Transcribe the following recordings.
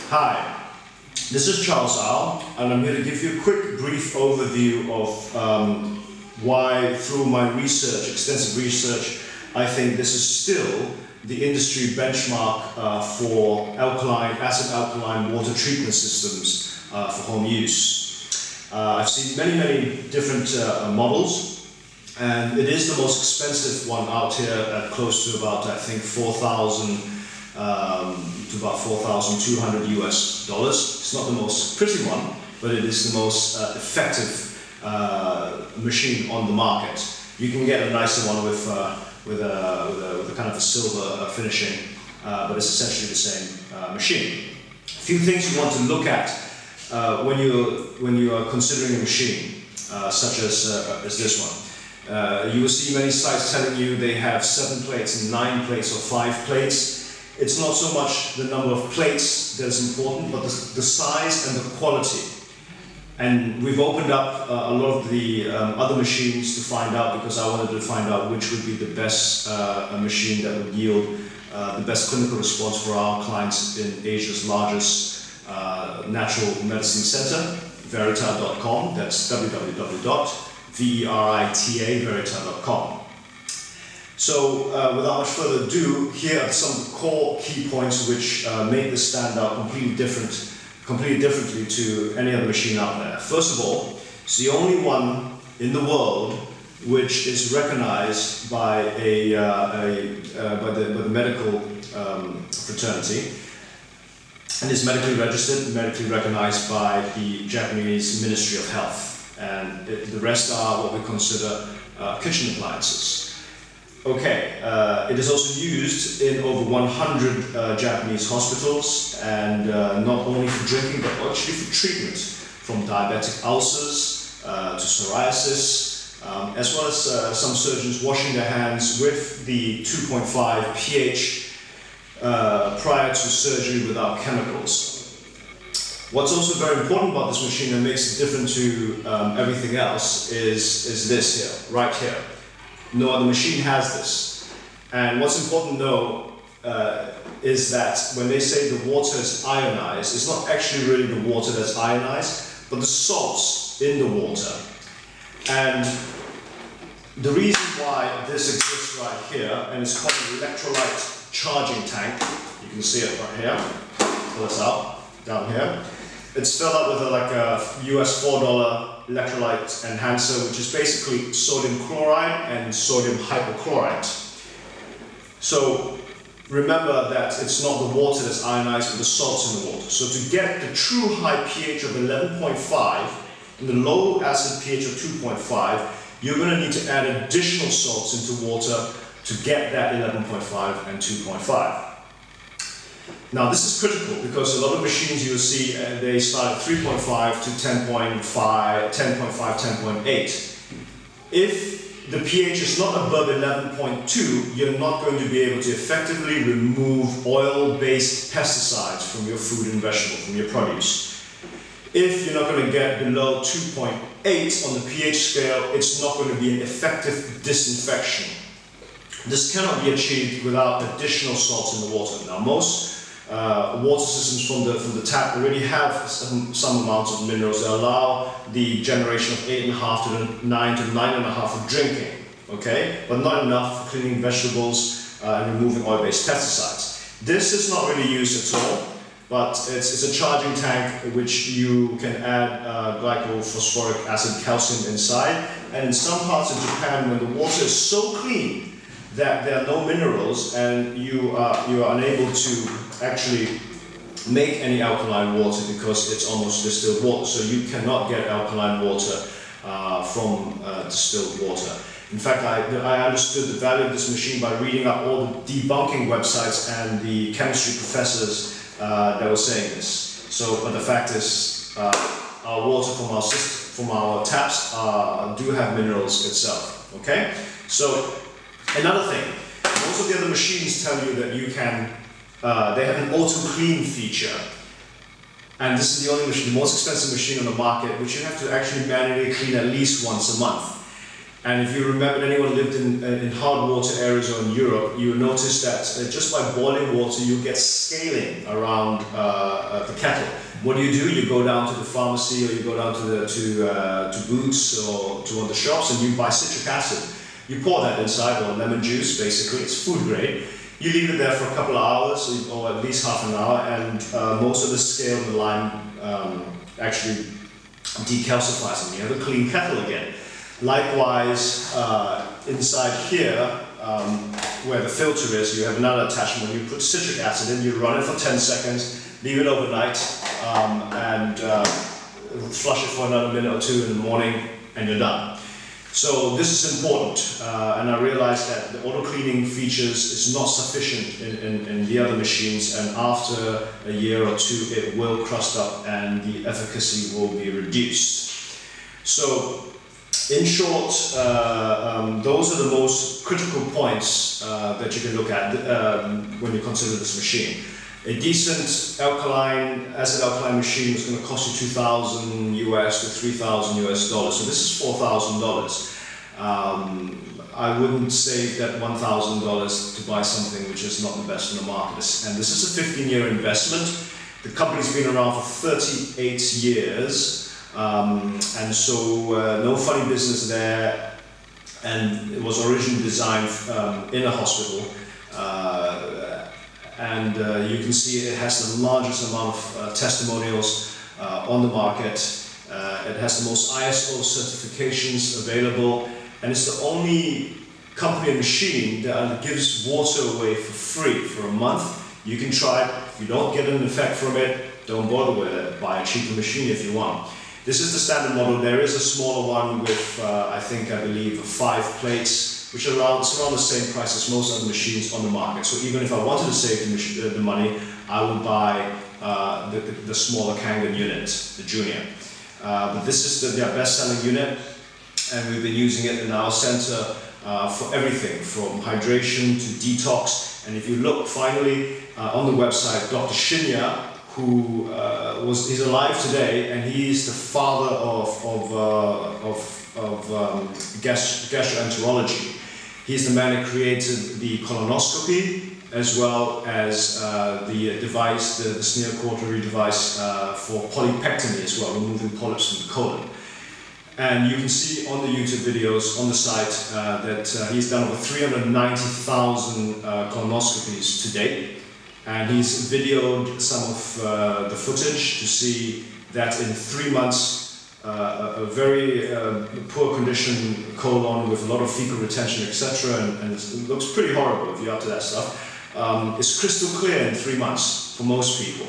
Hi, this is Charles Al, and I'm here to give you a quick brief overview of why, through my research, extensive research, I think this is still the industry benchmark for acid alkaline water treatment systems for home use. I've seen many different models, and it is the most expensive one out here at close to about, I think, 4,000 to about 4,200 US dollars. It's not the most pretty one, but it is the most effective machine on the market. You can get a nicer one with a kind of a silver finishing, but it's essentially the same machine. A few things you want to look at when you are considering a machine, such as this one. You will see many sites telling you they have 7 plates, 9 plates, or 5 plates. It's not so much the number of plates that is important, but the size and the quality. And we've opened up a lot of the other machines to find out, because I wanted to find out which would be the best machine that would yield the best clinical response for our clients in Asia's largest natural medicine center, verita.com. That's www.verita.com. So, without much further ado, here are some of the core key points which make this stand out completely differently to any other machine out there. First of all, it's the only one in the world which is recognized by the medical fraternity, and is medically registered, medically recognized by the Japanese Ministry of Health, and the rest are what we consider kitchen appliances. Okay, it is also used in over 100 Japanese hospitals, and not only for drinking, but actually for treatment, from diabetic ulcers to psoriasis, as well as some surgeons washing their hands with the 2.5 pH prior to surgery without chemicals. What's also very important about this machine and makes it different to everything else is this here, right here. No other machine has this. And what's important to know is that when they say the water is ionized, it's not actually really the water that's ionized, but the salts in the water. And the reason why this exists right here, and it's called an electrolyte charging tank, you can see it right here, pull this out, down here. It's filled up with like a US $4 electrolyte enhancer, which is basically sodium chloride and sodium hypochlorite. So remember that it's not the water that's ionized, but the salts in the water. So to get the true high pH of 11.5 and the low acid pH of 2.5, you're going to need to add additional salts into water to get that 11.5 and 2.5. Now this is critical, because a lot of machines you'll see they start at 3.5 to 10.5, 10.8. If the pH is not above 11.2, you're not going to be able to effectively remove oil-based pesticides from your food and vegetable, from your produce. If you're not going to get below 2.8 on the pH scale, it's not going to be an effective disinfection. This cannot be achieved without additional salts in the water. Now most water systems from the tap already have some amounts of minerals that allow the generation of 8.5 to 9 to 9.5 for drinking, okay? But not enough for cleaning vegetables and removing oil-based pesticides. This is not really used at all, but it's a charging tank which you can add glycophosphoric acid calcium inside, and in some parts of Japan, when the water is so clean that there are no minerals and you are unable to actually make any alkaline water, because it's almost distilled water, so you cannot get alkaline water from distilled water. In fact, I understood the value of this machine by reading up all the debunking websites and the chemistry professors that were saying this. So, but the fact is, our water from our taps do have minerals itself. Okay, so another thing, most of the other machines tell you that you can. They have an auto-clean feature, and this is the only machine, the most expensive machine on the market, which you have to actually manually clean at least once a month. And if you remember, anyone lived in hard water areas or in Europe, you will notice that just by boiling water, you get scaling around the kettle. What do? You go down to the pharmacy, or you go down to Boots or to one of the shops, and you buy citric acid. You pour that inside, or lemon juice, basically. It's food grade. You leave it there for a couple of hours, or at least half an hour, and most of the scale in the lime actually decalcifies, and you have a clean kettle again. Likewise, inside here, where the filter is, you have another attachment. You put citric acid in, you run it for 10 seconds, leave it overnight, and flush it for another minute or two in the morning, and you're done. So this is important, and I realized that the auto cleaning features is not sufficient in the other machines, and after a year or two it will crust up and the efficacy will be reduced. So in short, those are the most critical points that you can look at when you consider this machine. A decent acid alkaline machine is going to cost you $2,000 US to $3,000 US dollars. So this is $4,000. I wouldn't save that $1,000 to buy something which is not the best in the market. And this is a 15-year investment. The company's been around for 38 years, and so no funny business there. And it was originally designed in a hospital. You can see it has the largest amount of testimonials on the market. It has the most ISO certifications available, and it's the only company and machine that gives water away for free for a month. You can try it. If you don't get an effect from it, don't bother with it. Buy a cheaper machine if you want. This is the standard model. There is a smaller one with, I believe, 5 plates, which is around the same price as most other machines on the market. So even if I wanted to save the money, I would buy the smaller Kangen unit, the Junior. But this is their best-selling unit, and we've been using it in our center for everything from hydration to detox. And if you look finally on the website, Dr. Shinya, who he's alive today, and he's the father of gastroenterology. He's the man who created the colonoscopy, as well as the device, the smear cautery device for polypectomy as well, removing polyps from the colon. And you can see on the YouTube videos on the site that he's done over 390,000 colonoscopies to date. And he's videoed some of the footage to see that in 3 months, a very poor condition colon with a lot of fecal retention, etc., and it looks pretty horrible if you're up to that stuff. It's crystal clear in 3 months for most people.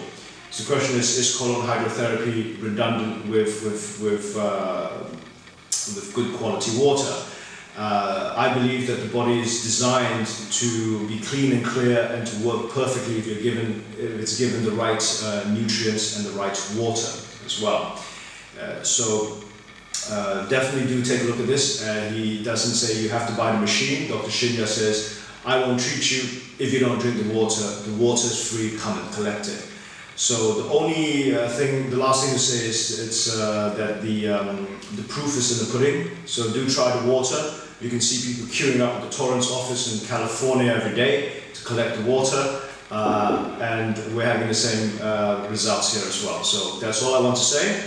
So the question is colon hydrotherapy redundant with good quality water? I believe that the body is designed to be clean and clear and to work perfectly if it's given the right nutrients and the right water as well. So definitely do take a look at this. He doesn't say you have to buy the machine. Dr. Shinya says, I won't treat you if you don't drink the water. The water is free, come and collect it. So the only the last thing to say is that the proof is in the pudding. So do try the water. You can see people queuing up at the Torrance office in California every day to collect the water, and we're having the same results here as well. So that's all I want to say.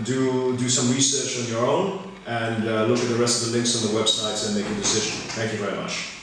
Do some research on your own, and look at the rest of the links on the website and make a decision. Thank you very much.